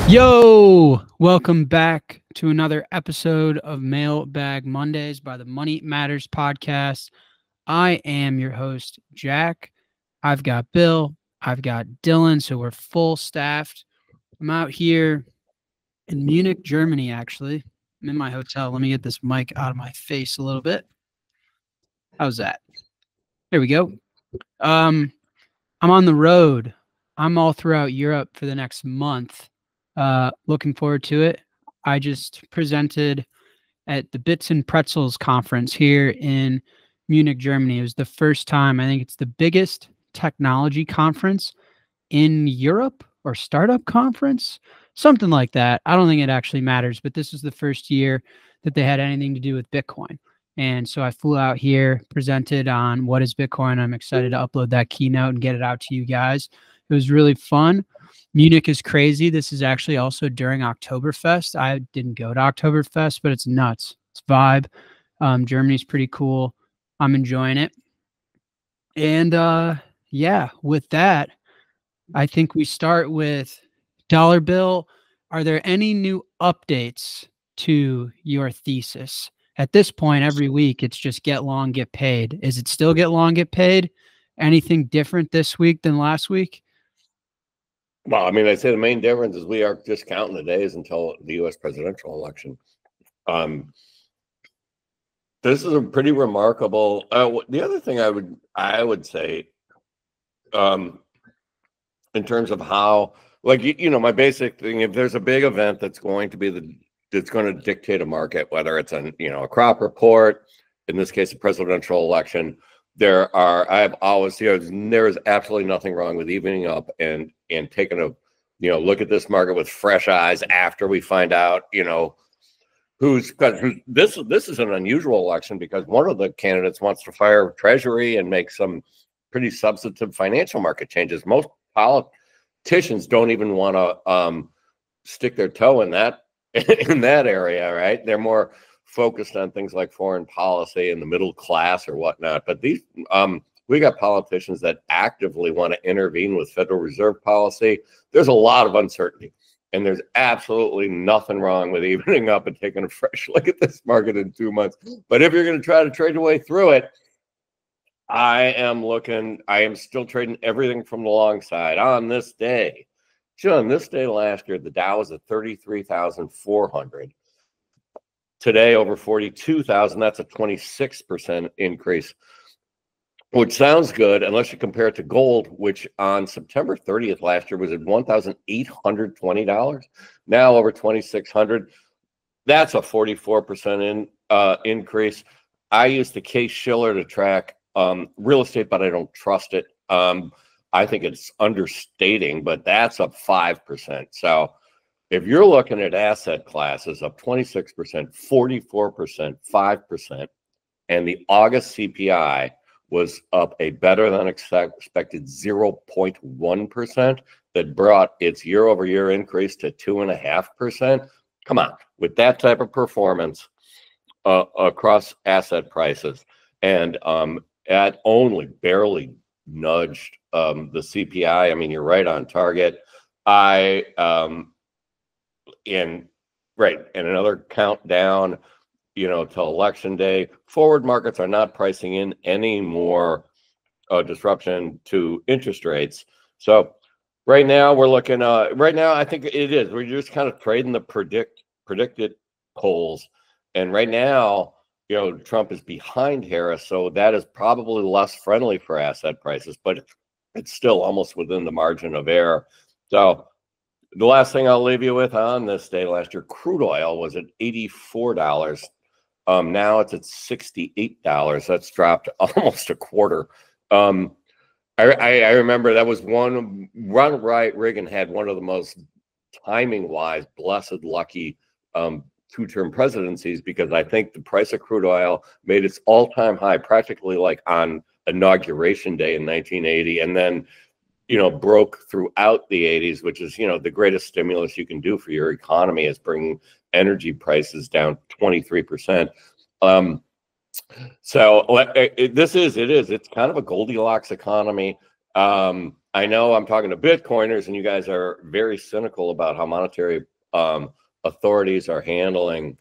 Yo, welcome back to another episode of Mailbag Mondays by the Money Matters podcast. I am your host, Jack. I've got Bill, I've got Dylan, so we're full staffed. I'm out here in Munich, Germany, actually. I'm in my hotel. Let me get this mic out of my face a little bit. How's that? There we go. I'm on the road. I'm all throughout Europe for the next month. Looking forward to it. I just presented at the Bits and Pretzels conference here in Munich, Germany. It was the first time. I think it's the biggest technology conference in Europe or startup conference, something like that. I don't think it actually matters, but this is the first year that they had anything to do with Bitcoin. And so I flew out here, presented on what is Bitcoin. I'm excited to upload that keynote and get it out to you guys. It was really fun. Munich is crazy. This is actually also during Oktoberfest. I didn't go to Oktoberfest, but it's nuts. It's vibe. Germany's pretty cool. I'm enjoying it. And yeah, with that, I think we start with Dollar Bill. Are there any new updates to your thesis? At this point, every week, it's just get long, get paid. Is it still get long, get paid? Anything different this week than last week? Well, I mean, I'd say the main difference is we are just counting the days until the U.S. presidential election. This is a pretty remarkable. The other thing I would say, in terms of how, like my basic thing, if there's a big event that's going to dictate a market, whether it's a crop report, in this case, a presidential election. I've always there is absolutely nothing wrong with evening up and taking a look at this market with fresh eyes after we find out this is an unusual election because one of the candidates wants to fire Treasury and make some pretty substantive financial market changes. Most politicians don't even want to stick their toe in that area, right? They're more focused on things like foreign policy and the middle class or whatnot. But these we got politicians that actively want to intervene with Federal Reserve policy. There's a lot of uncertainty, and there's absolutely nothing wrong with evening up and taking a fresh look at this market in 2 months. But if you're going to try to trade your way through it, I am still trading everything from the long side on this day. On this day last year, the Dow was at 33,400. Today, over 42,000. That's a 26% increase, which sounds good unless you compare it to gold, which on September 30th last year was at $1,820. Now over 2,600. That's a 44% increase. I use the Case-Shiller to track real estate, but I don't trust it. I think it's understating, but that's up 5%. So if you're looking at asset classes up 26%, 44%, 5%, and the August CPI was up a better than expected 0.1%, that brought its year-over-year increase to 2.5%. Come on, with that type of performance across asset prices, and at only barely nudged the CPI. I mean, you're right on target. And another countdown, till election day. Forward markets are not pricing in any more disruption to interest rates. So right now we're looking. Right now, I think it is. We're just kind of trading the predicted polls, and right now, Trump is behind Harris, so that is probably less friendly for asset prices, but it's still almost within the margin of error. So the last thing I'll leave you with on this day last year, crude oil was at $84. Now it's at $68. That's dropped almost a quarter. I remember that was Ronald Reagan had one of the most timing-wise, blessed, lucky two-term presidencies, because I think the price of crude oil made its all-time high practically like on Inauguration Day in 1980, and then broke throughout the 80s, which is the greatest stimulus you can do for your economy is bringing energy prices down 23%. So it's kind of a Goldilocks economy. I know I'm talking to Bitcoiners, and you guys are very cynical about how monetary authorities are handling,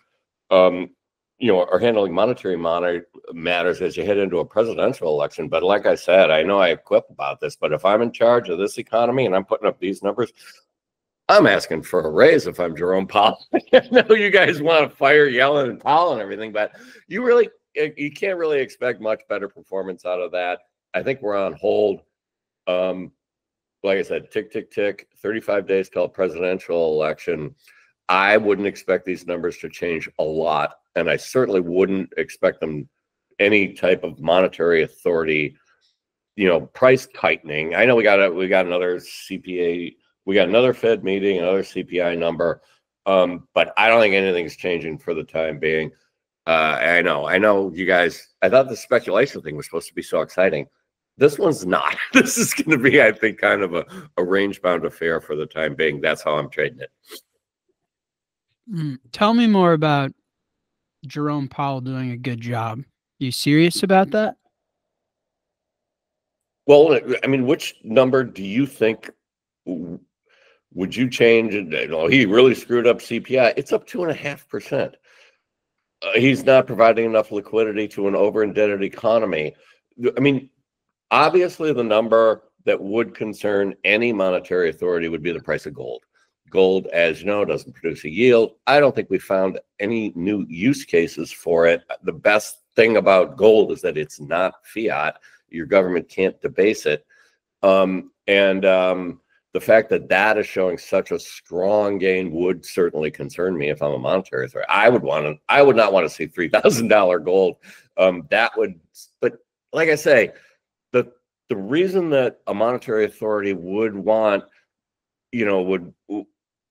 monetary matters as you head into a presidential election. But like I said, I know I quip about this, but if I'm in charge of this economy and I'm putting up these numbers, I'm asking for a raise if I'm Jerome Powell. I know you guys want to fire Yellen and Powell and everything, but you can't really expect much better performance out of that. I think we're on hold. Like I said, tick, tick, tick, 35 days till presidential election. I wouldn't expect these numbers to change a lot. And I certainly wouldn't expect them any type of monetary authority, price tightening. I know we got another CPA, we got another Fed meeting, another CPI number. But I don't think anything's changing for the time being. I know you guys, I thought the speculation thing was supposed to be so exciting. This one's not. This is going to be, I think, kind of a range-bound affair for the time being. That's how I'm trading it. Tell me more about Jerome Powell doing a good job. You serious about that? Well, I mean, which number do you think would you change? He really screwed up CPI. It's up 2.5%. He's not providing enough liquidity to an over-indebted economy. I mean, obviously, the number that would concern any monetary authority would be the price of gold. Gold, as you know, doesn't produce a yield. I don't think we found any new use cases for it. The best thing about gold is that it's not fiat. Your government can't debase it. The fact that that is showing such a strong gain would certainly concern me if I'm a monetary authority. I would not want to see $3,000 gold. But like I say, the reason that a monetary authority would want,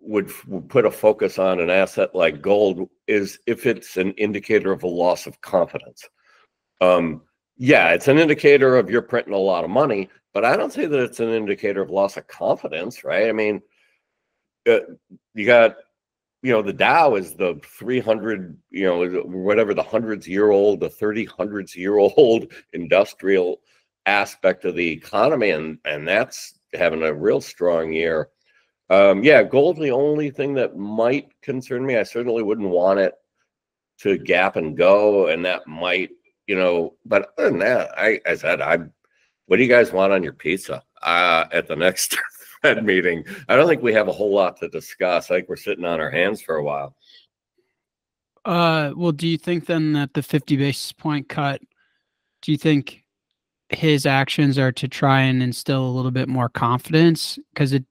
would put a focus on an asset like gold is if it's an indicator of a loss of confidence. Yeah, it's an indicator of you're printing a lot of money, but I don't say that it's an indicator of loss of confidence, right? I mean, you got, the Dow is the 300, whatever the hundreds-year-old, the 30-hundreds-year-old industrial aspect of the economy, and that's having a real strong year. Yeah, gold's the only thing that might concern me. I certainly wouldn't want it to gap and go, and that might, but other than that, I said, what do you guys want on your pizza at the next Fed meeting? I don't think we have a whole lot to discuss. I think we're sitting on our hands for a while. Well, do you think then that the 50 basis point cut, do you think his actions are to try and instill a little bit more confidence? Because it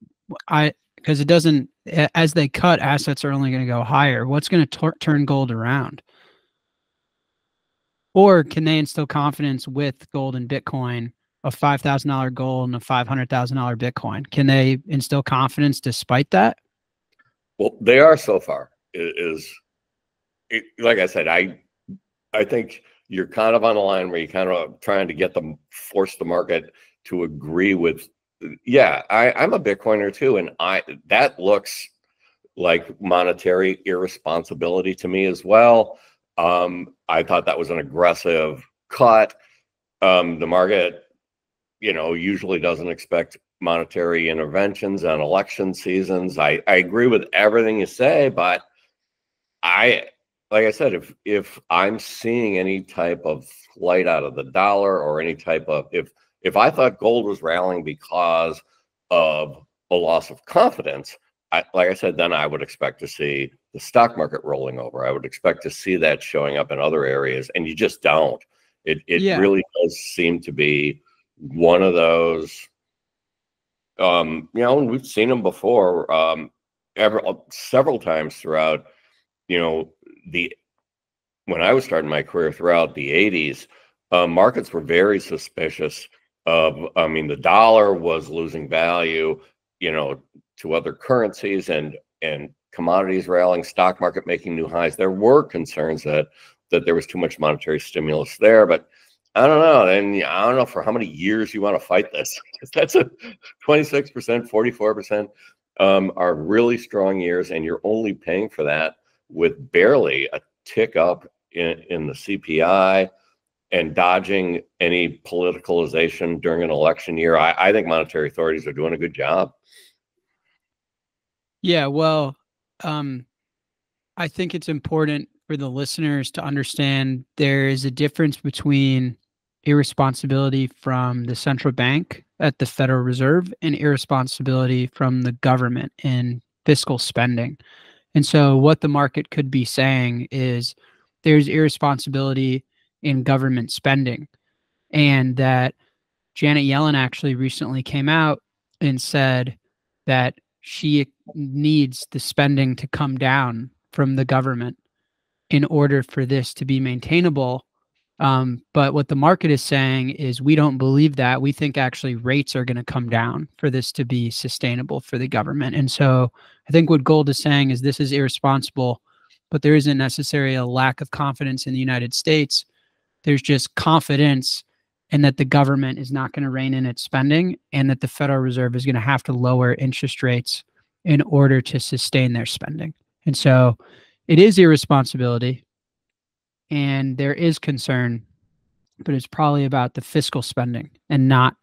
doesn't, as they cut, assets are only going to go higher. What's going to turn gold around? Or can they instill confidence with gold and Bitcoin, a $5,000 gold and a $500,000 Bitcoin? Can they instill confidence despite that? Well, they are so far. Like I said, I think you're kind of on a line where you're kind of trying to force the market to agree with. Yeah, I'm a Bitcoiner too, and that looks like monetary irresponsibility to me as well. I thought that was an aggressive cut. The market, usually doesn't expect monetary interventions on election seasons. I agree with everything you say, but like I said, if I'm seeing any type of flight out of the dollar or any type of, if I thought gold was rallying because of a loss of confidence, like I said, then I would expect to see the stock market rolling over. I would expect to see that showing up in other areas, and you just don't. It really does seem to be one of those, and we've seen them before, several times throughout, when I was starting my career throughout the 80s, markets were very suspicious of, the dollar was losing value, to other currencies and commodities rallying, stock market making new highs. There were concerns that there was too much monetary stimulus there, but I don't know. And I don't know for how many years you want to fight this. That's a 26%, 44% are really strong years, and you're only paying for that with barely a tick up in the CPI. and dodging any politicalization during an election year. I think monetary authorities are doing a good job. Yeah, well, I think it's important for the listeners to understand there is a difference between irresponsibility from the central bank at the Federal Reserve and irresponsibility from the government in fiscal spending. And so, what the market could be saying is there's irresponsibility in government spending, and that Janet Yellen actually recently came out and said that she needs the spending to come down from the government in order for this to be maintainable. But what the market is saying is we don't believe that. We think actually rates are going to come down for this to be sustainable for the government. And so I think what Gold is saying is this is irresponsible, but there isn't necessarily a lack of confidence in the United States. There's just confidence in that the government is not going to rein in its spending and that the Federal Reserve is going to have to lower interest rates in order to sustain their spending. And so it is irresponsibility and there is concern, but it's probably about the fiscal spending and not,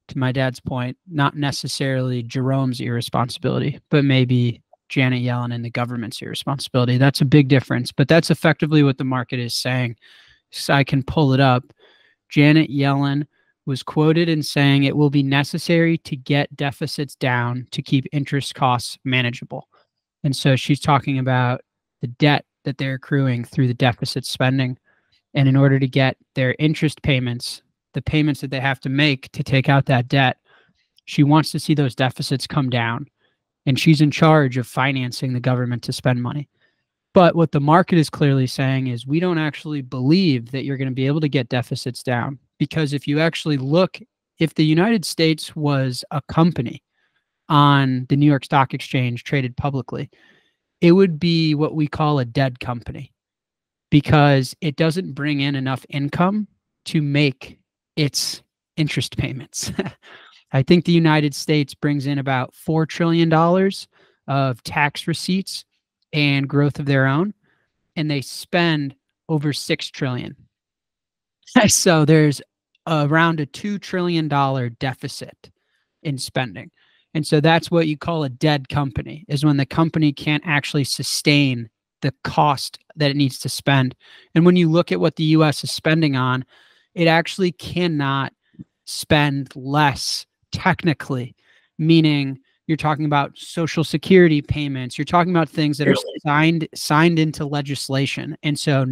to my dad's point, not necessarily Jerome's irresponsibility, but maybe Janet Yellen and the government's irresponsibility. That's a big difference, but that's effectively what the market is saying. So I can pull it up. Janet Yellen was quoted in saying it will be necessary to get deficits down to keep interest costs manageable. And so she's talking about the debt that they're accruing through the deficit spending. And in order to get their interest payments, the payments that they have to make to take out that debt, she wants to see those deficits come down. And she's in charge of financing the government to spend money. But what the market is clearly saying is we don't actually believe that you're going to be able to get deficits down. Because if you actually look, if the United States was a company on the New York Stock Exchange traded publicly, it would be what we call a dead company because it doesn't bring in enough income to make its interest payments. I think the United States brings in about $4 trillion of tax receipts and growth of their own, and they spend over $6 trillion. So there's around a $2 trillion deficit in spending. And so that's what you call a dead company, is when the company can't actually sustain the cost that it needs to spend. And when you look at what the US is spending on, it actually cannot spend less technically, meaning you're talking about Social Security payments. You're talking about things that are signed into legislation. And so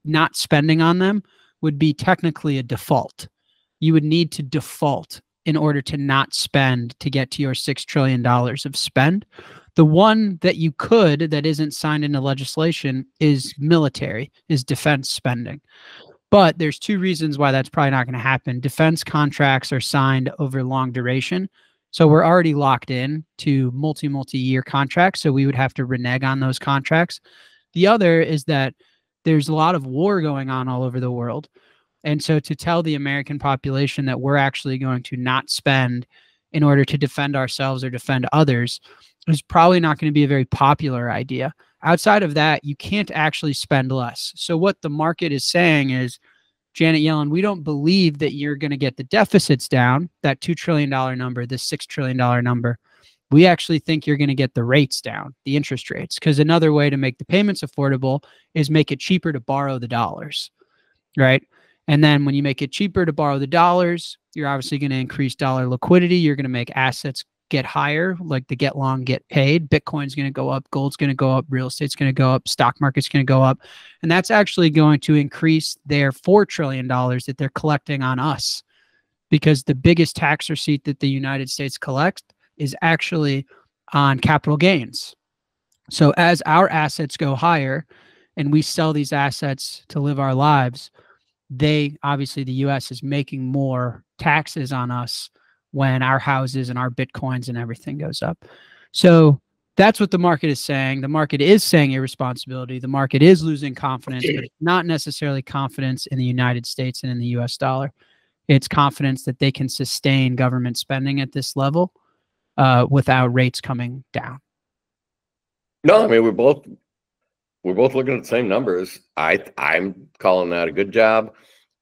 not spending on them would be technically a default. You would need to default in order to not spend to get to your $6 trillion of spend. The one that you could, that isn't signed into legislation, is military, is defense spending. But there's two reasons why that's probably not going to happen. Defense contracts are signed over long duration. So we're already locked in to multi-year contracts. So we would have to renege on those contracts. The other is that there's a lot of war going on all over the world. And so to tell the American population that we're actually going to not spend in order to defend ourselves or defend others is probably not going to be a very popular idea. Outside of that, you can't actually spend less. So what the market is saying is, Janet Yellen, we don't believe that you're going to get the deficits down, that $2 trillion number, this $6 trillion number. We actually think you're going to get the rates down, the interest rates, because another way to make the payments affordable is make it cheaper to borrow the dollars, right? And then when you make it cheaper to borrow the dollars, you're obviously going to increase dollar liquidity. You're going to make assets get higher, like the get long, get paid. Bitcoin's going to go up, gold's going to go up, real estate's going to go up, stock market's going to go up. And that's actually going to increase their $4 trillion that they're collecting on us, because the biggest tax receipt that the United States collects is actually on capital gains. So as our assets go higher and we sell these assets to live our lives, they obviously, the US is making more taxes on us when our houses and our Bitcoins and everything goes up. So that's what the market is saying. The market is saying irresponsibility. The market is losing confidence, but not necessarily confidence in the United States and in the US dollar. It's confidence that they can sustain government spending at this level without rates coming down. No, I mean, we're both looking at the same numbers. I'm calling that a good job.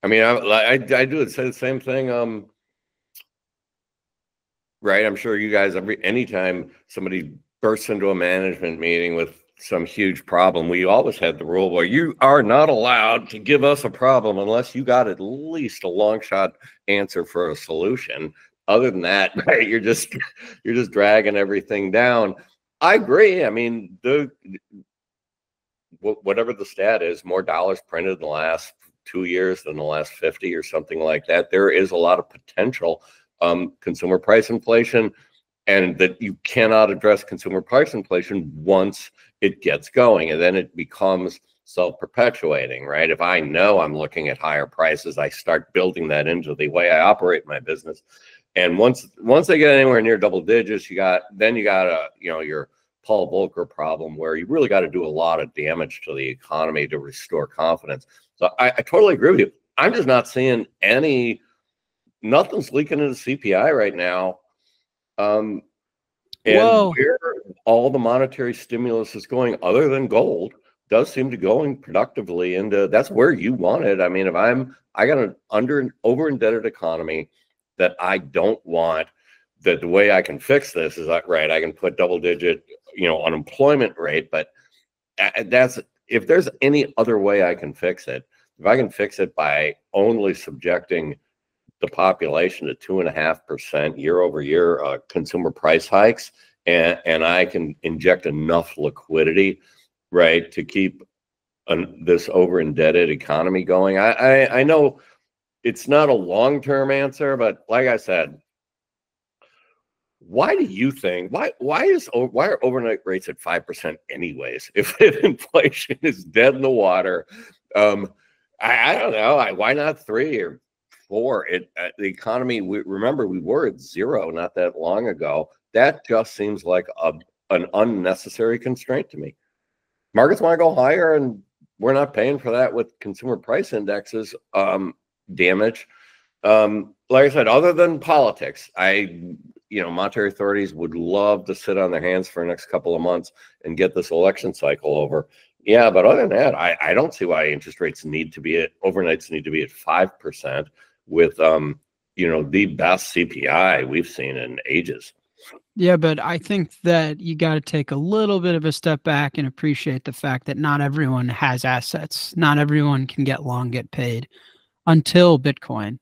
I mean, I do say the same thing. Right. I'm sure you guys, anytime somebody bursts into a management meeting with some huge problem, we always had the rule where you are not allowed to give us a problem unless you got at least a long shot answer for a solution. Other than that, right, you're just dragging everything down. I agree. I mean, whatever the stat is, more dollars printed in the last 2 years than the last 50 or something like that. There is a lot of potential consumer price inflation, and that you cannot address consumer price inflation once it gets going, and then it becomes self-perpetuating, right? If I know I'm looking at higher prices, I start building that into the way I operate my business. And once they get anywhere near double digits, you got your Paul Volcker problem, where you really got to do a lot of damage to the economy to restore confidence. So I totally agree with you. I'm just not seeing nothing's leaking into CPI right now. And where all the monetary stimulus is going, other than gold, does seem to going productively into, that's where you want it. I mean, if I got an over indebted economy that I don't want, that the way I can fix this is right. I can put double digit, unemployment rate, but that's, if there's any other way I can fix it, if I can fix it by only subjecting the population to 2.5% year over year consumer price hikes, and I can inject enough liquidity, right, to keep this over indebted economy going. I know it's not a long-term answer, but like I said, why do you think why are overnight rates at 5% anyways? If inflation is dead in the water, I don't know. Why not 3 or 4? The economy. Remember, we were at 0 not that long ago. That just seems like an unnecessary constraint to me. Markets want to go higher, and we're not paying for that with consumer price indexes damage. Like I said, other than politics, monetary authorities would love to sit on their hands for the next couple of months and get this election cycle over. Yeah, but other than that, I don't see why interest rates overnights need to be at 5% with the best CPI we've seen in ages. Yeah, but I think that you got to take a little bit of a step back and appreciate the fact that not everyone has assets. Not everyone can get paid until Bitcoin.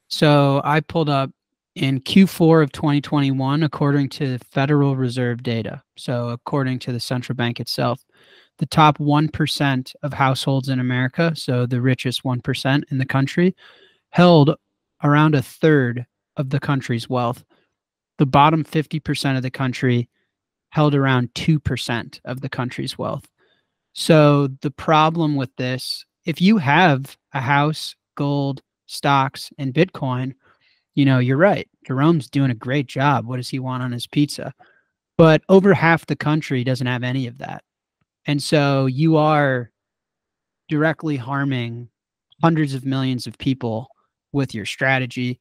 So I pulled up in Q4 of 2021, according to Federal Reserve data. So according to the central bank itself, the top 1% of households in America, so the richest 1% in the country, held around a third of the country's wealth. The bottom 50% of the country held around 2% of the country's wealth. So the problem with this, if you have a house, gold, stocks, and Bitcoin, you're right. Jerome's doing a great job. What does he want on his pizza? But over half the country doesn't have any of that. And so you are directly harming hundreds of millions of people with your strategy.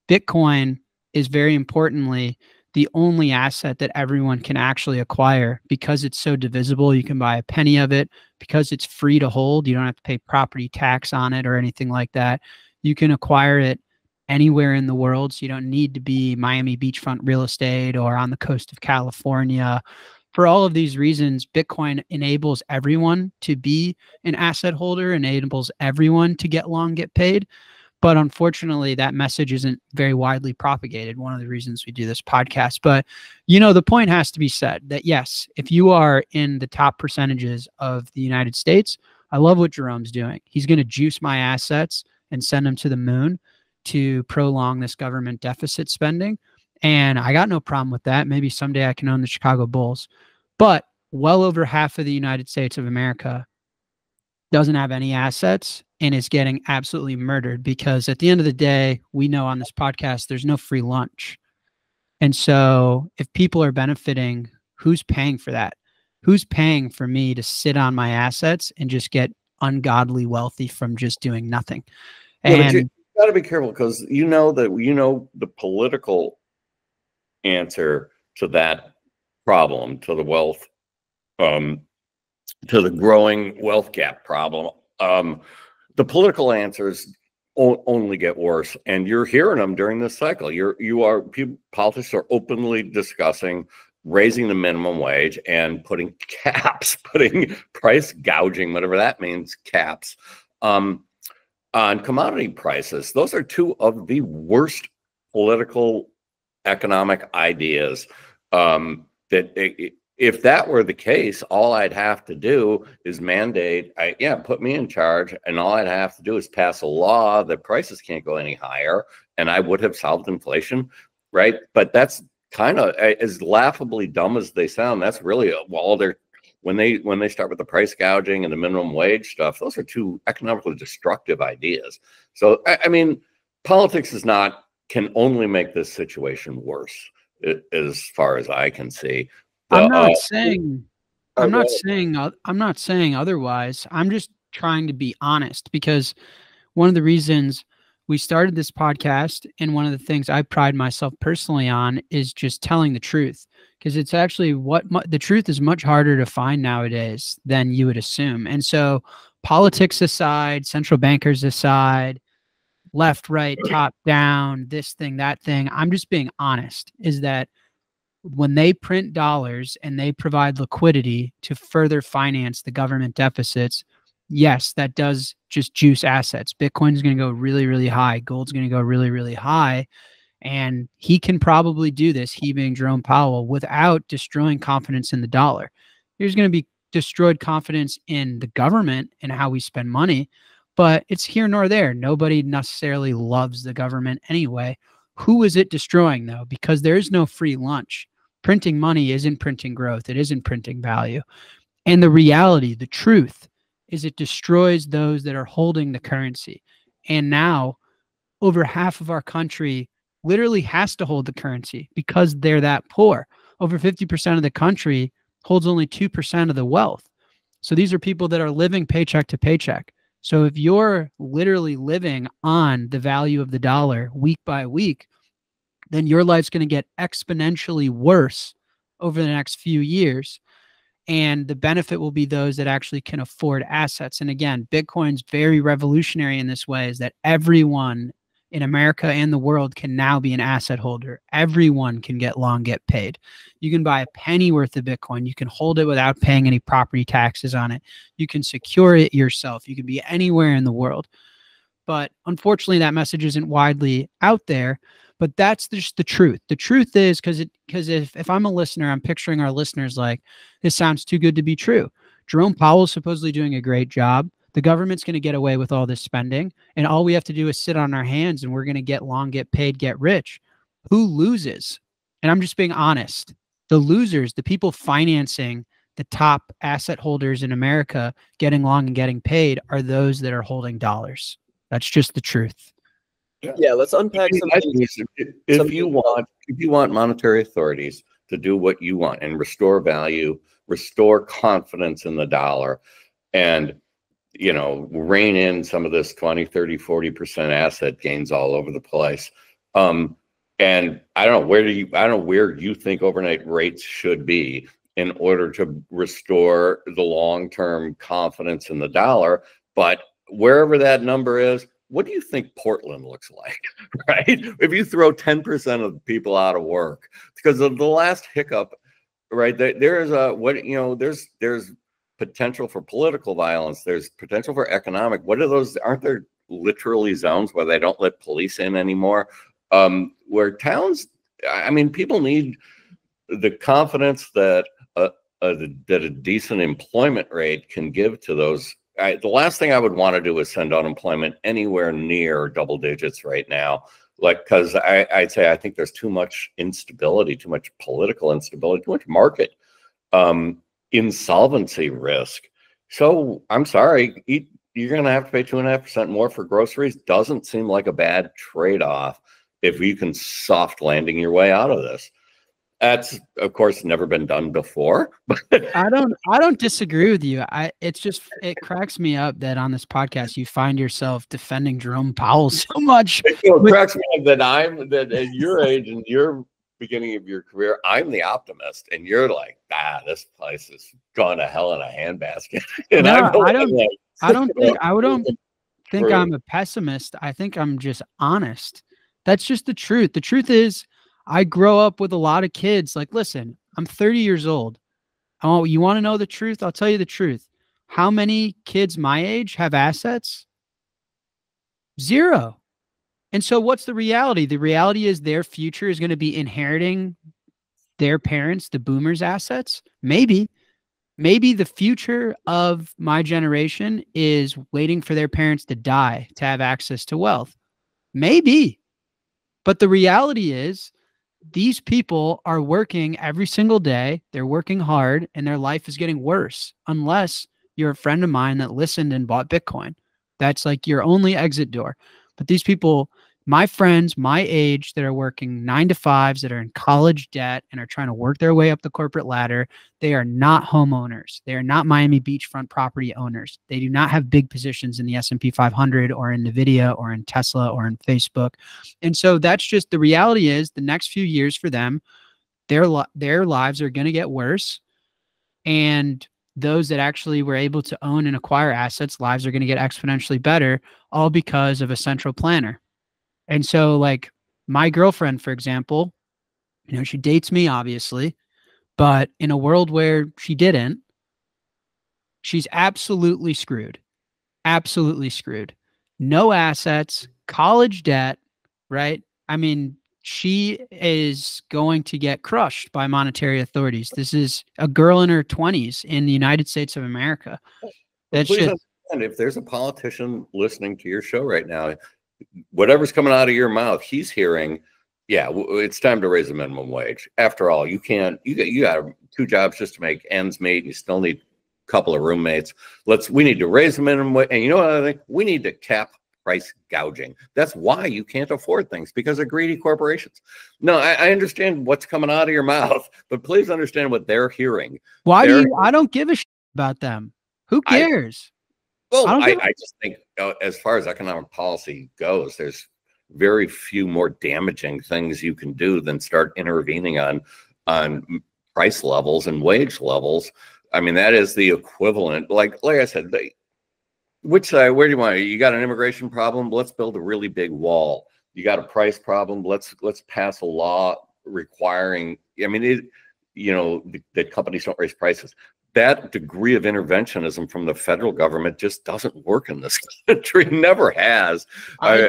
Bitcoin is very importantly the only asset that everyone can actually acquire because it's so divisible. You can buy a penny of it because it's free to hold. You don't have to pay property tax on it or anything like that. You can acquire it anywhere in the world. So you don't need to be Miami beachfront real estate or on the coast of California. For all of these reasons, Bitcoin enables everyone to be an asset holder, enables everyone to get paid. But unfortunately, that message isn't very widely propagated. One of the reasons we do this podcast. But, the point has to be said that, yes, if you are in the top percentages of the United States, I love what Jerome's doing. He's going to juice my assets and send them to the moon to prolong this government deficit spending. And I got no problem with that. Maybe someday I can own the Chicago Bulls. But well over half of the United States of America doesn't have any assets and is getting absolutely murdered, because at the end of the day, we know on this podcast, there's no free lunch. And so if people are benefiting, who's paying for that? Who's paying for me to sit on my assets and just get ungodly wealthy from just doing nothing? Yeah, but you got to be careful, because the political answer to that problem, to the wealth, to the growing wealth gap problem. The political answer is only get worse. And you're hearing them during this cycle. Politics are openly discussing raising the minimum wage and putting caps, putting price gouging, whatever that means, caps on commodity prices. Those are two of the worst political economic ideas. If that were the case, all I'd have to do is put me in charge, and all I'd have to do is pass a law that prices can't go any higher, and I would have solved inflation, right? But that's kind of as laughably dumb as they sound. That's really when they start with the price gouging and the minimum wage stuff, those are two economically destructive ideas. So I mean, politics can only make this situation worse, as far as I can see. I'm not saying otherwise. I'm just trying to be honest, because one of the reasons we started this podcast, and one of the things I pride myself personally on, is just telling the truth, because it's actually the truth is much harder to find nowadays than you would assume. And so, politics aside, central bankers aside, left, right, top, down, this thing, that thing, I'm just being honest, is that when they print dollars and they provide liquidity to further finance the government deficits, yes, that does just juice assets. Bitcoin is going to go really, really high. Gold's going to go really, really high. And he can probably do this, he being Jerome Powell, without destroying confidence in the dollar. There's going to be destroyed confidence in the government and how we spend money, but it's here nor there. Nobody necessarily loves the government anyway. Who is it destroying, though? Because there is no free lunch. Printing money isn't printing growth. It isn't printing value. And the reality, the truth, is it destroys those that are holding the currency. And now over half of our country literally has to hold the currency because they're that poor. Over 50% of the country holds only 2% of the wealth. So these are people that are living paycheck to paycheck. So if you're literally living on the value of the dollar week by week, then your life's going to get exponentially worse over the next few years. And the benefit will be those that actually can afford assets. And again, Bitcoin's very revolutionary in this way, is that everyone in America and the world can now be an asset holder. Everyone can get long, get paid. You can buy a penny worth of Bitcoin. You can hold it without paying any property taxes on it. You can secure it yourself. You can be anywhere in the world. But unfortunately, that message isn't widely out there. But that's just the truth. The truth is, because if I'm a listener, I'm picturing our listeners like, this sounds too good to be true. Jerome Powell's supposedly doing a great job. The government's going to get away with all this spending, and all we have to do is sit on our hands, and we're going to get long, get paid, get rich. Who loses? And I'm just being honest. The losers, the people financing the top asset holders in America getting long and getting paid, are those that are holding dollars. That's just the truth. Yeah, let's unpack some things. If you want monetary authorities to do what you want and restore value, restore confidence in the dollar, and rein in some of this 20, 30, 40% asset gains all over the place. And I don't know where you think overnight rates should be in order to restore the long-term confidence in the dollar, but wherever that number is, what do you think Portland looks like, right? If you throw 10% of the people out of work because of the last hiccup, right? There's potential for political violence. There's potential for economic. What are those? Aren't there literally zones where they don't let police in anymore? Where towns, I mean, people need the confidence that a decent employment rate can give to those. The last thing I would want to do is send unemployment anywhere near double digits right now. Because I'd say I think there's too much instability, too much political instability, too much market insolvency risk. So I'm sorry, you're going to have to pay 2.5% more for groceries. Doesn't seem like a bad trade-off if you can soft landing your way out of this. That's, of course, never been done before. But I don't disagree with you. It cracks me up that on this podcast you find yourself defending Jerome Powell so much. It cracks me up that at your age and your beginning of your career, I'm the optimist, and you're like, this place is gone to hell in a handbasket. And no, I don't think think I'm a pessimist. I think I'm just honest. That's just the truth. The truth is, I grow up with a lot of kids. Like, listen, I'm 30 years old. Oh, you want to know the truth? I'll tell you the truth. How many kids my age have assets? Zero. And so what's the reality? The reality is their future is going to be inheriting their parents, the boomers' assets. Maybe the future of my generation is waiting for their parents to die to have access to wealth. Maybe. But the reality is these people are working every single day. They're working hard and their life is getting worse unless you're a friend of mine that listened and bought Bitcoin. That's like your only exit door. But these people, my friends, my age, that are working 9 to 5s, that are in college debt and are trying to work their way up the corporate ladder, they are not homeowners. They are not Miami beachfront property owners. They do not have big positions in the S&P 500 or in NVIDIA or in Tesla or in Facebook. And so that's just the reality is the next few years for them, their lives are going to get worse. And those that actually were able to own and acquire assets, lives are going to get exponentially better, all because of a central planner. And so, like, my girlfriend, for example, she dates me, obviously, but in a world where she didn't, she's absolutely screwed. Absolutely screwed. No assets, college debt, right? I mean, she is going to get crushed by monetary authorities. This is a girl in her 20s in the United States of America. That's just, understand, if there's a politician listening to your show right now, whatever's coming out of your mouth, he's hearing, yeah, it's time to raise the minimum wage. After all, you got 2 jobs just to make ends meet. And you still need a couple of roommates. We need to raise the minimum wage. And you know what I think? We need to cap price gouging. That's why you can't afford things, because of greedy corporations. No, I understand what's coming out of your mouth, but please understand what they're hearing. I don't give a shit about them. Who cares? I just think as far as economic policy goes, there's very few more damaging things you can do than start intervening on price levels and wage levels. I mean, that is the equivalent. Like I said, which side? Where do you want? You got an immigration problem? Let's build a really big wall. You got a price problem? Let's pass a law requiring. I mean, that companies don't raise prices. That degree of interventionism from the federal government just doesn't work in this country. Never has. My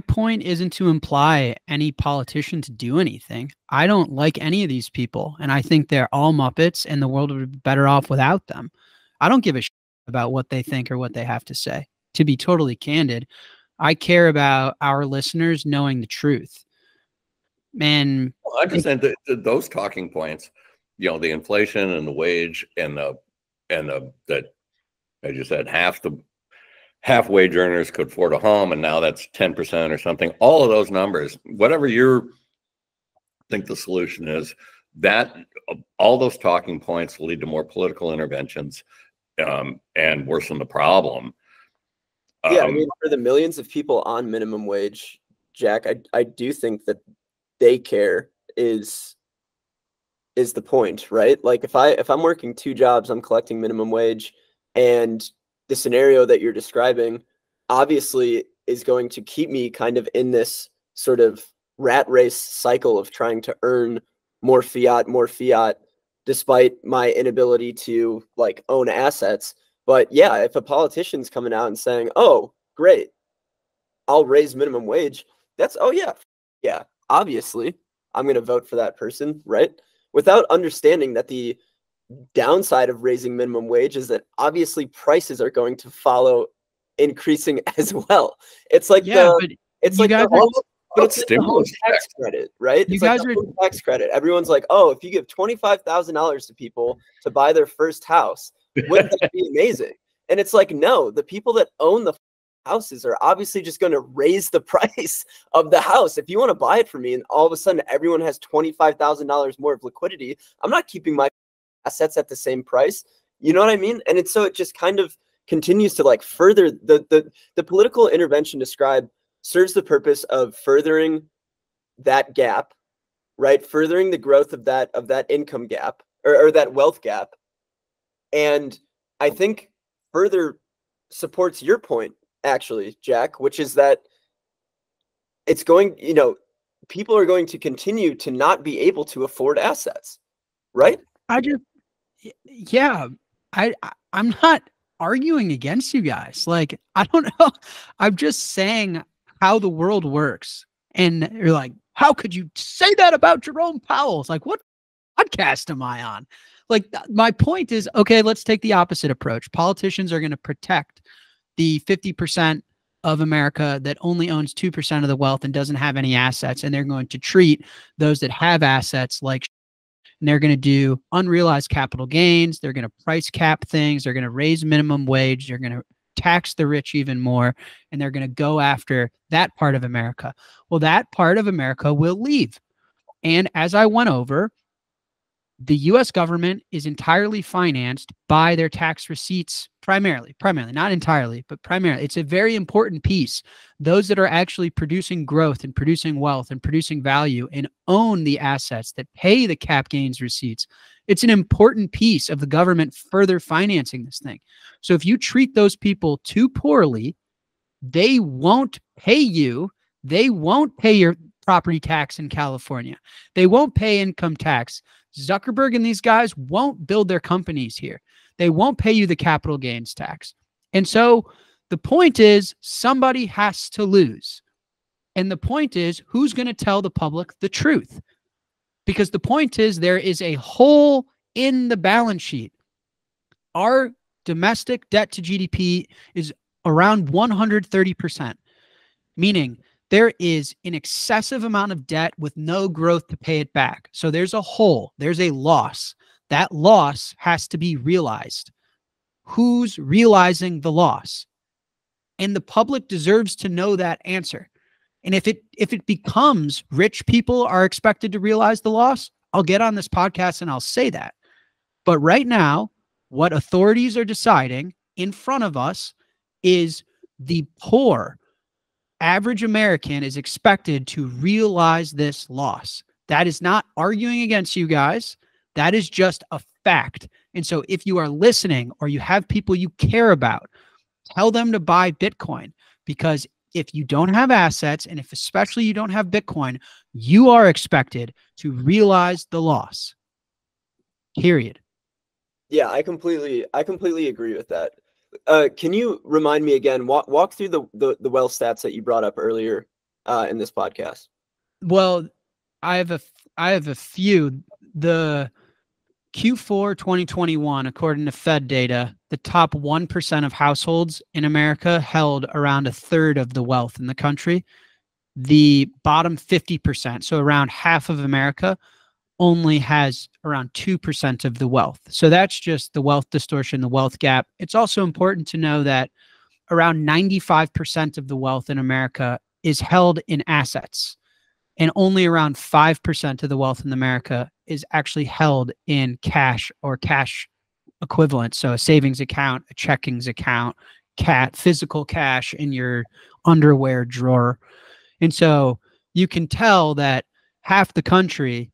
point isn't to imply any politician to do anything. I don't like any of these people, and I think they're all Muppets, and the world would be better off without them. I don't give a shit about what they think or what they have to say. To be totally candid, I care about our listeners knowing the truth. Man, I understand those talking points. The inflation and the wage and that, as you said, half wage earners could afford a home, and now that's 10% or something. All of those numbers, whatever you think the solution is, that all those talking points will lead to more political interventions and worsen the problem. Yeah, I mean, for the millions of people on minimum wage, Jack, I do think that they care is the point, right? Like if I'm working 2 jobs, I'm collecting minimum wage, and the scenario that you're describing obviously is going to keep me kind of in this sort of rat race cycle of trying to earn more fiat, despite my inability to like own assets. But yeah, if a politician's coming out and saying, "Oh, great, I'll raise minimum wage," that's, oh yeah, obviously I'm going to vote for that person, right? Without understanding that the downside of raising minimum wage is that obviously prices are going to follow increasing as well. It's like it's like the home tax credit, right? It's like the home tax credit. Everyone's like, oh, if you give $25,000 to people to buy their first house, wouldn't that be amazing? And it's like, no, the people that own the houses are obviously just going to raise the price of the house. If you want to buy it for me and all of a sudden everyone has $25,000 more of liquidity, I'm not keeping my assets at the same price. You know what I mean? And so it just kind of continues to like further the political intervention described serves the purpose of furthering that gap, right? Furthering the growth of that income gap or that wealth gap. And I think further supports your point, actually, Jack, which is that it's going, people are going to continue to not be able to afford assets, right? Yeah, I'm not arguing against you guys. Like, I don't know. I'm just saying how the world works. And you're like, how could you say that about Jerome Powell? It's like, what podcast am I on? Like, my point is, okay, let's take the opposite approach. Politicians are going to protect the 50% of America that only owns 2% of the wealth and doesn't have any assets. And they're going to treat those that have assets like, and they're going to do unrealized capital gains. They're going to price cap things. They're going to raise minimum wage. They're going to tax the rich even more. And they're going to go after that part of America. Well, that part of America will leave. And as I went over, the U.S. government is entirely financed by their tax receipts, primarily, not entirely, but primarily. It's a very important piece. Those that are actually producing growth and producing wealth and producing value and own the assets that pay the cap gains receipts, it's an important piece of the government further financing this thing. So if you treat those people too poorly, they won't pay you. They won't pay your property tax in California. They won't pay income tax. Zuckerberg and these guys won't build their companies here. They won't pay you the capital gains tax. And so the point is, somebody has to lose. And the point is, who's going to tell the public the truth? Because the point is, there is a hole in the balance sheet. Our domestic debt to GDP is around 130%, meaning there is an excessive amount of debt with no growth to pay it back. So there's a hole, there's a loss. That loss has to be realized. Who's realizing the loss? And the public deserves to know that answer. And if it becomes rich people are expected to realize the loss, I'll get on this podcast and I'll say that. But right now, what authorities are deciding in front of us is the poor average American is expected to realize this loss. That is not arguing against you guys. That is just a fact. And so if you are listening or you have people you care about, tell them to buy Bitcoin, because if you don't have assets, and if especially you don't have Bitcoin, you are expected to realize the loss. Period. Yeah, I completely agree with that. Can you remind me again, walk through the wealth stats that you brought up earlier in this podcast? Well, I have a few. The Q4 2021, according to Fed data, the top 1% of households in America held around a third of the wealth in the country. The bottom 50%, so around half of America, only has around 2% of the wealth. So that's just the wealth distortion, the wealth gap. It's also important to know that around 95% of the wealth in America is held in assets, and only around 5% of the wealth in America is actually held in cash or cash equivalent. So a savings account, a checkings account, physical cash in your underwear drawer. And so you can tell that half the country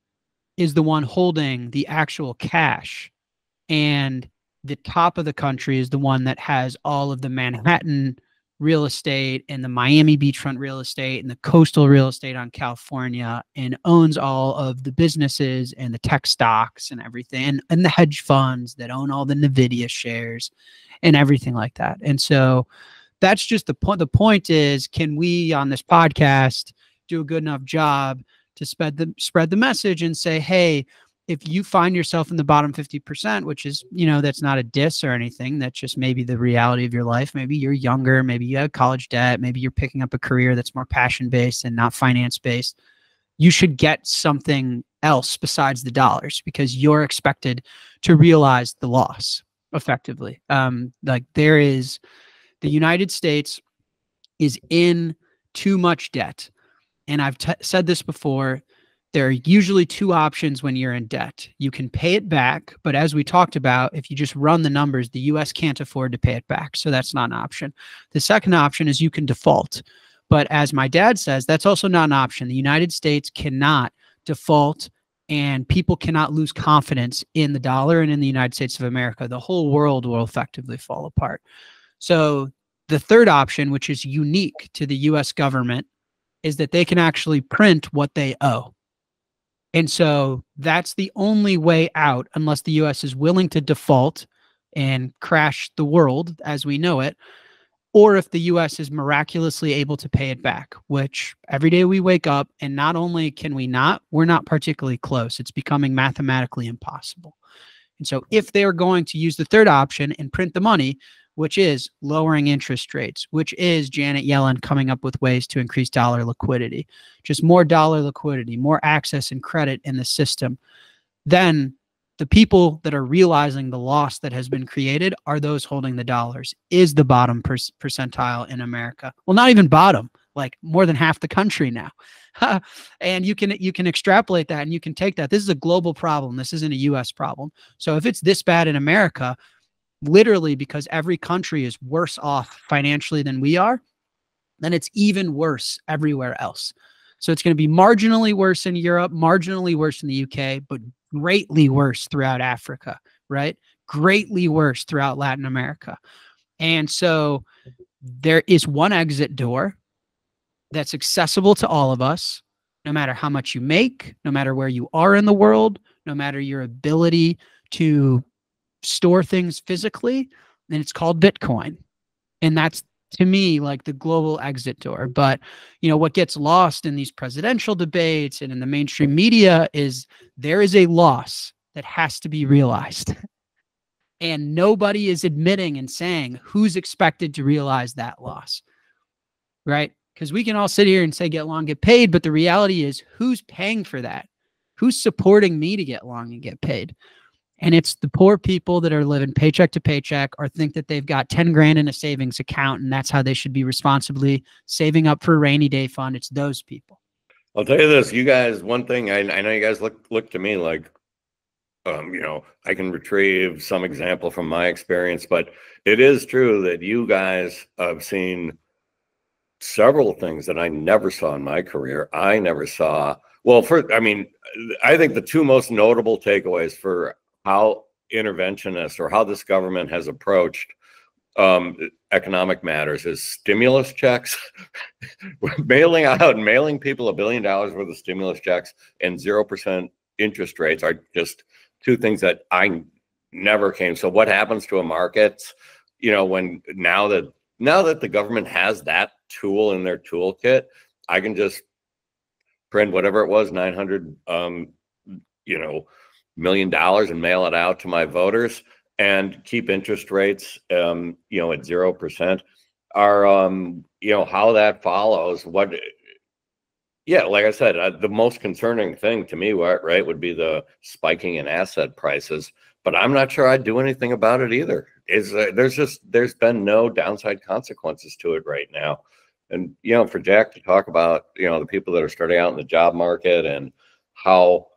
is the one holding the actual cash, and the top of the country is the one that has all of the Manhattan real estate and the Miami beachfront real estate and the coastal real estate on California, and owns all of the businesses and the tech stocks and everything, and the hedge funds that own all the NVIDIA shares and everything like that. And so that's just the point. The point is, can we on this podcast do a good enough job to spread the message and say, hey, if you find yourself in the bottom 50%, which is, that's not a diss or anything, that's just maybe the reality of your life. Maybe you're younger, maybe you have college debt, maybe you're picking up a career that's more passion-based and not finance-based. You should get something else besides the dollars, because you're expected to realize the loss effectively. The United States is in too much debt. And I've said this before, there are usually two options when you're in debt. You can pay it back, but as we talked about, if you just run the numbers, the US can't afford to pay it back. So that's not an option. The second option is you can default. But as my dad says, that's also not an option. The United States cannot default, and people cannot lose confidence in the dollar and in the United States of America. The whole world will effectively fall apart. So the third option, which is unique to the US government, is that they can actually print what they owe. And so that's the only way out, unless the US is willing to default and crash the world as we know it, or if the US is miraculously able to pay it back, which every day we wake up, and not only can we not, we're not particularly close. It's becoming mathematically impossible. And so if they are going to use the third option and print the money, which is lowering interest rates, which is Janet Yellen coming up with ways to increase dollar liquidity, just more dollar liquidity, more access and credit in the system, then the people that are realizing the loss that has been created are those holding the dollars, is the bottom percentile in America. Well, not even bottom, like more than half the country now. And you can extrapolate that, and you can take that. This is a global problem. This isn't a US problem. So if it's this bad in America, literally because every country is worse off financially than we are, then it's even worse everywhere else. So it's going to be marginally worse in Europe, marginally worse in the UK, but greatly worse throughout Africa, right? Greatly worse throughout Latin America. And so there is one exit door that's accessible to all of us, no matter how much you make, no matter where you are in the world, no matter your ability to store things physically, and it's called Bitcoin. And that's, to me, like the global exit door. But, what gets lost in these presidential debates and in the mainstream media is there is a loss that has to be realized. And nobody is admitting and saying who's expected to realize that loss, right? Because we can all sit here and say get long, get paid, but the reality is who's paying for that? Who's supporting me to get long and get paid? And it's the poor people that are living paycheck to paycheck or think that they've got 10 grand in a savings account and that's how they should be responsibly saving up for a rainy day fund. It's those people. I'll tell you this, you guys, one thing, I know you guys look to me like, I can retrieve some example from my experience, but it is true that you guys have seen several things that I never saw in my career. I never saw, I think the two most notable takeaways for how interventionist or how this government has approached economic matters is stimulus checks, mailing people $1 billion worth of stimulus checks and 0% interest rates are just two things that I never came. So what happens to a market, when now that the government has that tool in their toolkit, I can just print whatever it was, 900, $1 million and mail it out to my voters and keep interest rates, at 0%. Are, how that follows what, like I said, the most concerning thing to me, right, would be the spiking in asset prices, but I'm not sure I'd do anything about it either. There's been no downside consequences to it right now. And, for Jack to talk about, the people that are starting out in the job market and how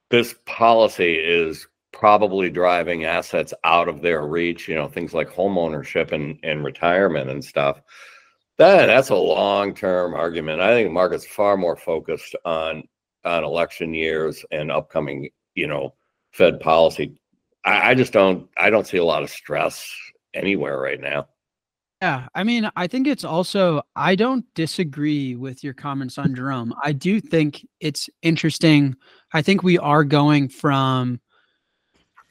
this policy is probably driving assets out of their reach, things like home ownership and retirement and stuff. That's a long-term argument. I think the market's far more focused on election years and upcoming, Fed policy. I don't see a lot of stress anywhere right now. Yeah, I think it's also, I don't disagree with your comments on Jerome. I do think it's interesting. I think we are going from,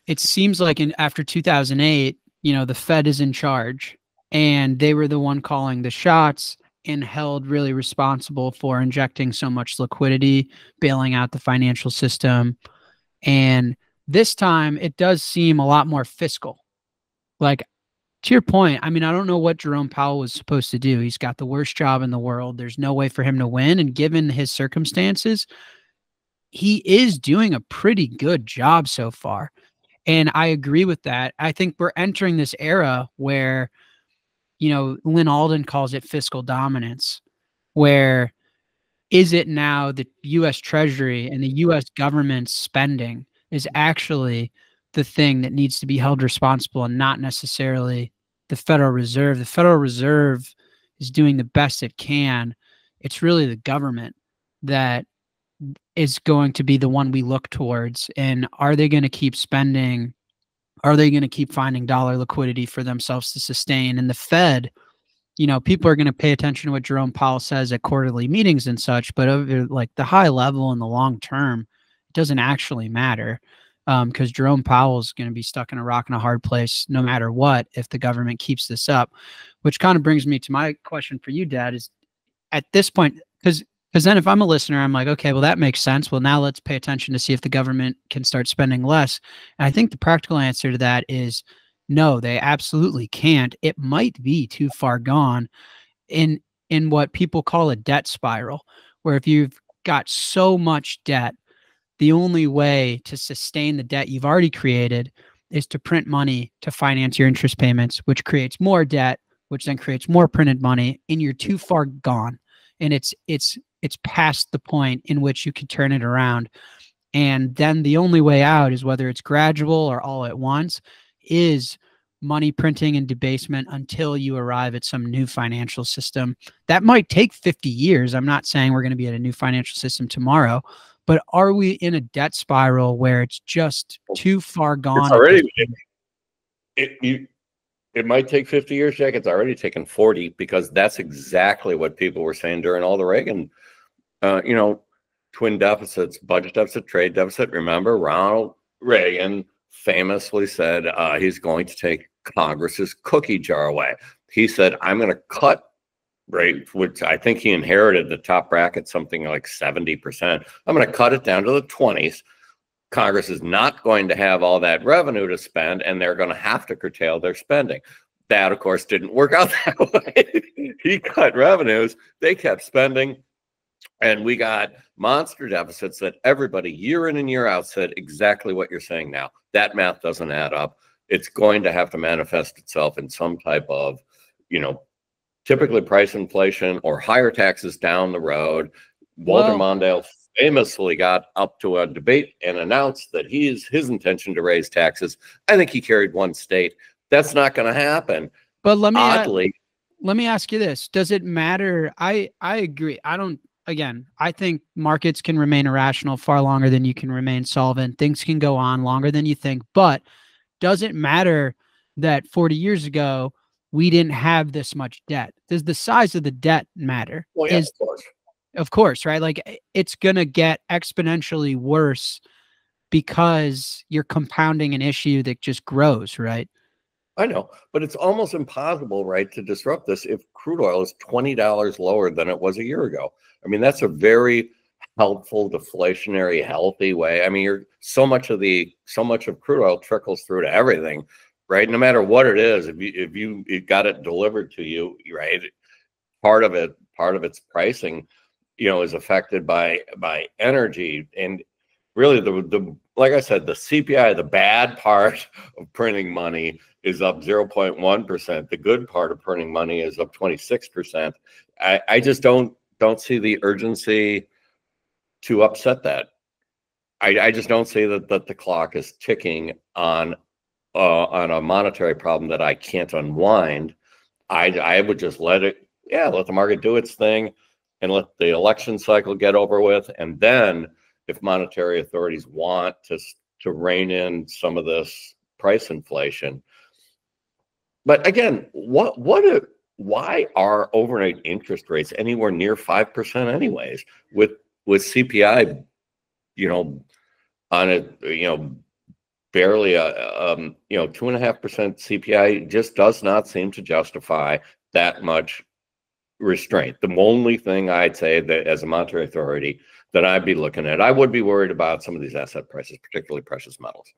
it seems like after 2008, the Fed is in charge and they were the one calling the shots and held really responsible for injecting so much liquidity, bailing out the financial system. And this time it does seem a lot more fiscal. Like, to your point, I don't know what Jerome Powell was supposed to do. He's got the worst job in the world. There's no way for him to win. And given his circumstances, he is doing a pretty good job so far. And I agree with that. I think we're entering this era where, Lynn Alden calls it fiscal dominance, where is it now the U.S. Treasury and the U.S. government's spending is actually the thing that needs to be held responsible and not necessarily the Federal Reserve. The Federal Reserve is doing the best it can. It's really the government that is going to be the one we look towards. And are they going to keep spending are they going to keep finding dollar liquidity for themselves to sustain? And the Fed, you know, people are going to pay attention to what Jerome Powell says at quarterly meetings and such, but over like the high level and the long term, it doesn't actually matter, because Jerome Powell is going to be stuck in a rock and a hard place no matter what if the government keeps this up. Which kind of brings me to my question for you, Dad, is at this point, because then if I'm a listener, I'm like, okay, well, that makes sense. Well, now let's pay attention to see if the government can start spending less. And I think the practical answer to that is no, they absolutely can't. It might be too far gone in what people call a debt spiral, where if you've got so much debt, the only way to sustain the debt you've already created is to print money to finance your interest payments, which creates more debt, which then creates more printed money, and you're too far gone. And it's past the point in which you can turn it around. And then the only way out is, whether it's gradual or all at once, is money printing and debasement until you arrive at some new financial system. That might take 50 years. I'm not saying we're going to be at a new financial system tomorrow, but are we in a debt spiral where it's just too far gone? It's already, it might take 50 years, Jack. It's already taken 40, because that's exactly what people were saying during all the Reagan, you know, twin deficits, budget deficit, trade deficit. Remember, Ronald Reagan famously said he's going to take Congress's cookie jar away. He said, I'm going to cut rate, which I think he inherited the top bracket, something like 70%. I'm going to cut it down to the 20s. Congress is not going to have all that revenue to spend, and they're going to have to curtail their spending. That, of course, didn't work out that way. He cut revenues, they kept spending, and we got monster deficits that everybody year in and year out said exactly what you're saying now. That math doesn't add up. It's going to have to manifest itself in some type of, you know, typically price inflation or higher taxes down the road. Walter Mondale famously got up to a debate and announced that his intention to raise taxes. I think he carried one state. That's not going to happen. But let me ask you this. Does it matter? I agree. I think markets can remain irrational far longer than you can remain solvent. Things can go on longer than you think. But does it matter that 40 years ago, we didn't have this much debt? Does the size of the debt matter? Well, yeah, of course. Of course, right? Like, it's going to get exponentially worse because you're compounding an issue that just grows, right? I know, but it's almost impossible, right, to disrupt this if crude oil is $20 lower than it was a year ago. I mean, that's a very helpful, deflationary, healthy way. I mean, so much of crude oil trickles through to everything, right? No matter what it is, if you got it delivered to you, right, part of its pricing, you know, is affected by energy. And really, the like I said, the CPI, the bad part of printing money, is up 0.1%. The good part of printing money is up 26%. I just don't see the urgency to upset that. I just don't see that the clock is ticking on a monetary problem that I can't unwind. I would just let the market do its thing and let the election cycle get over with. And then if monetary authorities want to rein in some of this price inflation. But again, why are overnight interest rates anywhere near 5% anyways, with CPI, you know, on a, you know, barely 2.5% CPI just does not seem to justify that much restraint. The only thing I'd say that as a monetary authority that I'd be looking at, I would be worried about some of these asset prices, particularly precious metals.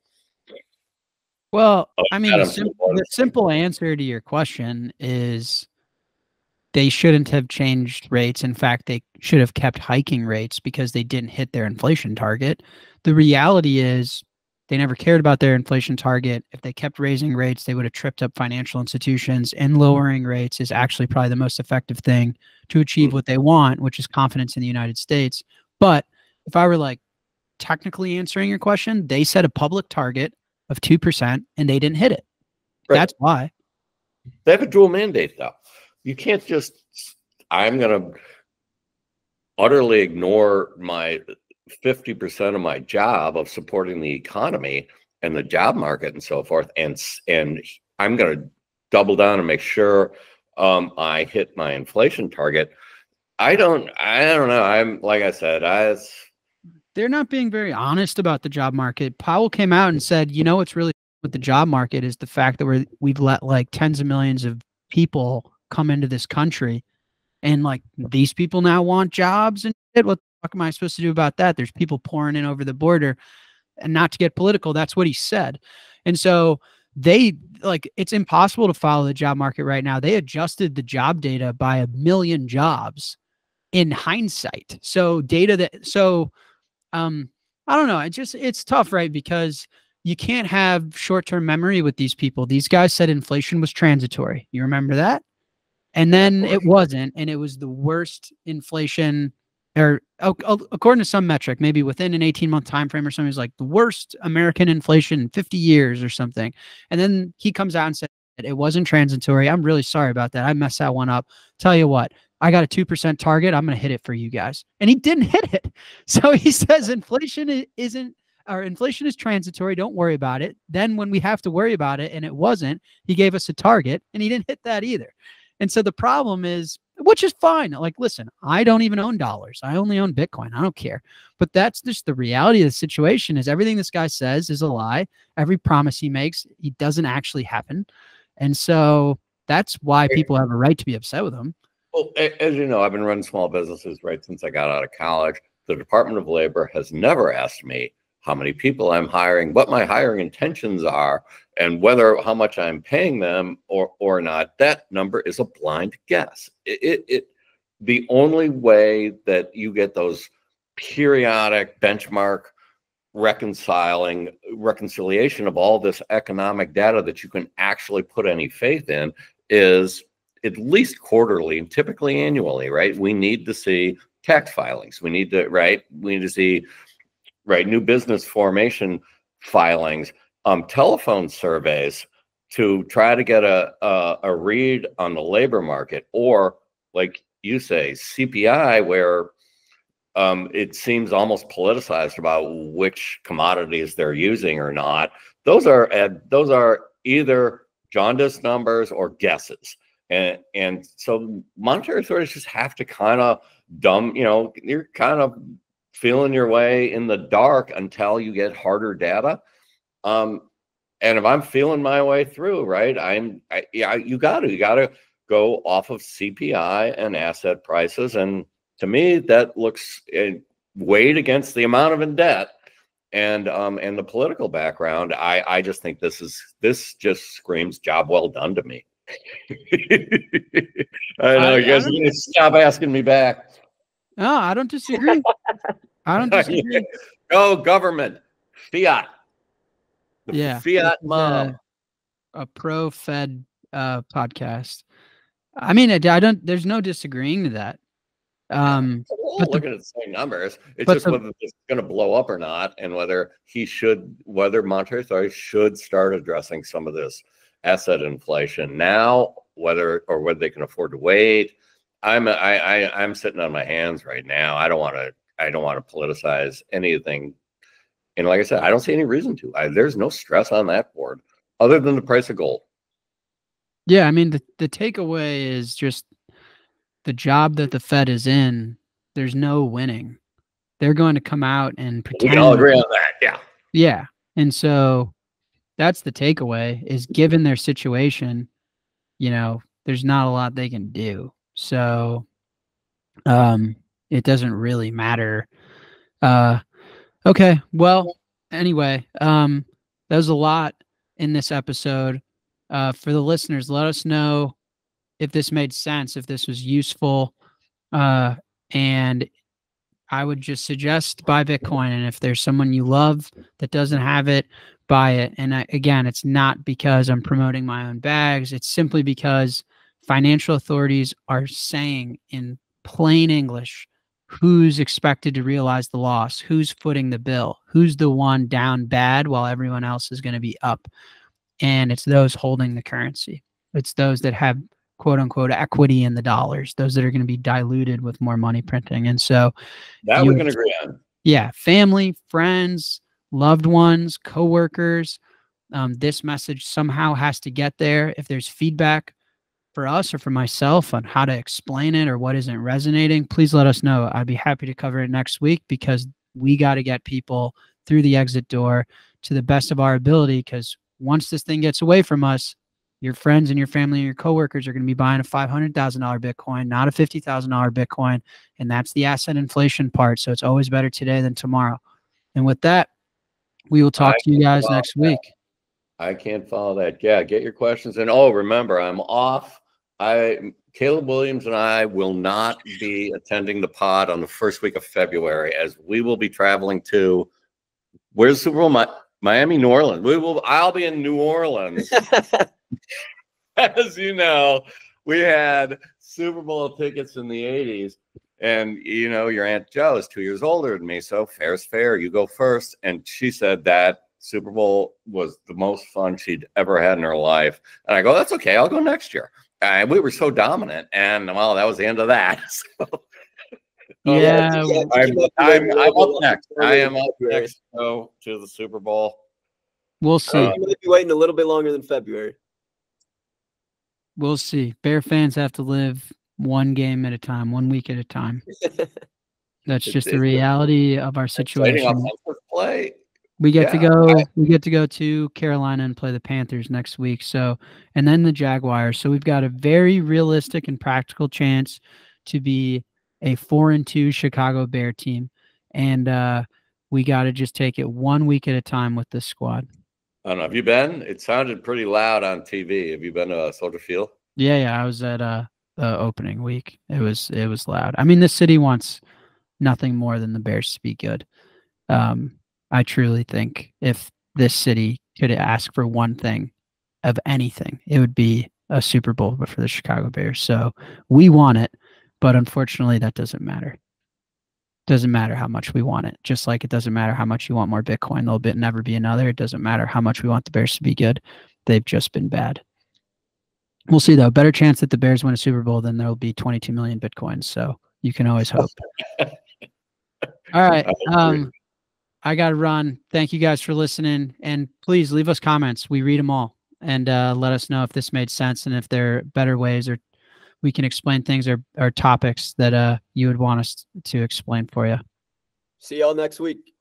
Well, I mean, the simple answer to your question is they shouldn't have changed rates. In fact, they should have kept hiking rates because they didn't hit their inflation target. The reality is they never cared about their inflation target. If they kept raising rates, they would have tripped up financial institutions, and lowering rates is actually probably the most effective thing to achieve what they want, which is confidence in the United States. But if I were like technically answering your question, they set a public target of 2% and they didn't hit it. Right. That's why. They have a dual mandate, though. You can't just, I'm going to utterly ignore my 50% of my job of supporting the economy and the job market and so forth. And I'm going to double down and make sure I hit my inflation target. I don't know. I'm, like I said, they're not being very honest about the job market. Powell came out and said, you know, what's really with the job market is the fact that we've let like tens of millions of people come into this country, and like these people now want jobs and shit. What the fuck am I supposed to do about that? There's people pouring in over the border. And not to get political, that's what he said. And so it's impossible to follow the job market right now. They adjusted the job data by 1 million jobs in hindsight. So I don't know. It's tough, right? Because you can't have short-term memory with these people. These guys said inflation was transitory. You remember that? And then it wasn't, and it was the worst inflation, or according to some metric, maybe within an 18-month time frame or something, is like the worst American inflation in 50 years or something. And then he comes out and said it wasn't transitory. I'm really sorry about that. I messed that one up. Tell you what, I got a 2% target. I'm going to hit it for you guys. And he didn't hit it. So he says inflation is transitory. Don't worry about it. Then when we have to worry about it, and it wasn't, he gave us a target and he didn't hit that either. And so the problem is, which is fine. Like, listen, I don't even own dollars. I only own Bitcoin. I don't care. But that's just the reality of the situation, is everything this guy says is a lie. Every promise he makes, he doesn't actually happen. And so that's why people have a right to be upset with him. Well, as you know, I've been running small businesses right since I got out of college. The Department of Labor has never asked me how many people I'm hiring, what my hiring intentions are, and how much I'm paying them or not. That number is a blind guess. The only way that you get those periodic benchmark reconciliation of all this economic data that you can actually put any faith in is at least quarterly and typically annually, right? We need to see tax filings. We need to see new business formation filings, telephone surveys to try to get a read on the labor market, or like you say, CPI, where it seems almost politicized about which commodities they're using or not. Those are either jaundiced numbers or guesses. And so monetary authorities just have to kind of you're kind of feeling your way in the dark until you get harder data. And if I'm feeling my way through, right, you gotta go off of CPI and asset prices. And to me, that looks weighed against the amount of in debt and the political background. I just think this just screams job well done to me. I know you guys are gonna stop asking me back. No, I don't disagree. I don't disagree. Go government, fiat. The fiat mob. A pro-Fed podcast. I mean, I don't. There's no disagreeing to that. But looking at the same numbers, it's just whether it's going to blow up or not, and whether monetary authority should start addressing some of this asset inflation now, whether they can afford to wait. I'm sitting on my hands right now. I don't want to politicize anything, and like I said, I don't see any reason to. There's no stress on that board other than the price of gold. Yeah, I mean, the takeaway is just the job that the Fed is in. There's no winning. They're going to come out and pretend. We all agree on that. Yeah. Yeah, and so that's the takeaway. Is given their situation, there's not a lot they can do. So, it doesn't really matter. Okay. Well, anyway, that was a lot in this episode. For the listeners, let us know if this made sense, if this was useful. And I would just suggest buy Bitcoin. And if there's someone you love that doesn't have it, buy it. And again, it's not because I'm promoting my own bags. It's simply because financial authorities are saying in plain English who's expected to realize the loss, who's footing the bill, who's the one down bad while everyone else is going to be up. And it's those holding the currency. It's those that have quote unquote equity in the dollars, those that are going to be diluted with more money printing. And so that we can agree on. Yeah. Family, friends, loved ones, coworkers. This message somehow has to get there. If there's feedback for us or for myself on how to explain it or what isn't resonating, please let us know. I'd be happy to cover it next week, because we got to get people through the exit door to the best of our ability, because once this thing gets away from us, your friends and your family and your coworkers are going to be buying a $500,000 Bitcoin, not a $50,000 Bitcoin. And that's the asset inflation part. So it's always better today than tomorrow. And with that, we will talk to you guys next week. I can't follow that. Yeah, get your questions. And oh, remember, I'm off. Caleb Williams and I will not be attending the pod on the first week of February, as we will be traveling to, where's the Super Bowl? Miami, New Orleans. I'll be in New Orleans. As you know, we had Super Bowl tickets in the 80s. And, you know, your Aunt Jo is 2 years older than me, so fair's fair. You go first. And she said that Super Bowl was the most fun she'd ever had in her life. And I go, that's okay. I'll go next year. And we were so dominant. And, well, that was the end of that. So, yeah. I'm up next. I am up next to go to the Super Bowl. We'll see. You might be waiting a little bit longer than February. We'll see. Bear fans have to live one game at a time, 1 week at a time. That's just the reality of our situation. Play. We get to go to Carolina and play the Panthers next week. So, and then the Jaguars. So we've got a very realistic and practical chance to be a 4-2 Chicago Bear team. And we got to just take it 1 week at a time with this squad. I don't know. Have you been? It sounded pretty loud on TV. Have you been to Soldier Field? Yeah. I was at the opening week. It was loud. I mean, the city wants nothing more than the Bears to be good. I truly think if this city could ask for one thing of anything, it would be a Super Bowl, but for the Chicago Bears. So we want it, but unfortunately that doesn't matter. Doesn't matter how much we want it. Just like it doesn't matter how much you want more Bitcoin. There'll never be another. It doesn't matter how much we want the Bears to be good. They've just been bad. We'll see, though. Better chance that the Bears win a Super Bowl than there will be 22 million Bitcoins. So you can always hope. All right. I got to run. Thank you guys for listening. And please leave us comments. We read them all. And let us know if this made sense and if there are better ways or we can explain things or topics that you would want us to explain for you. See y'all next week.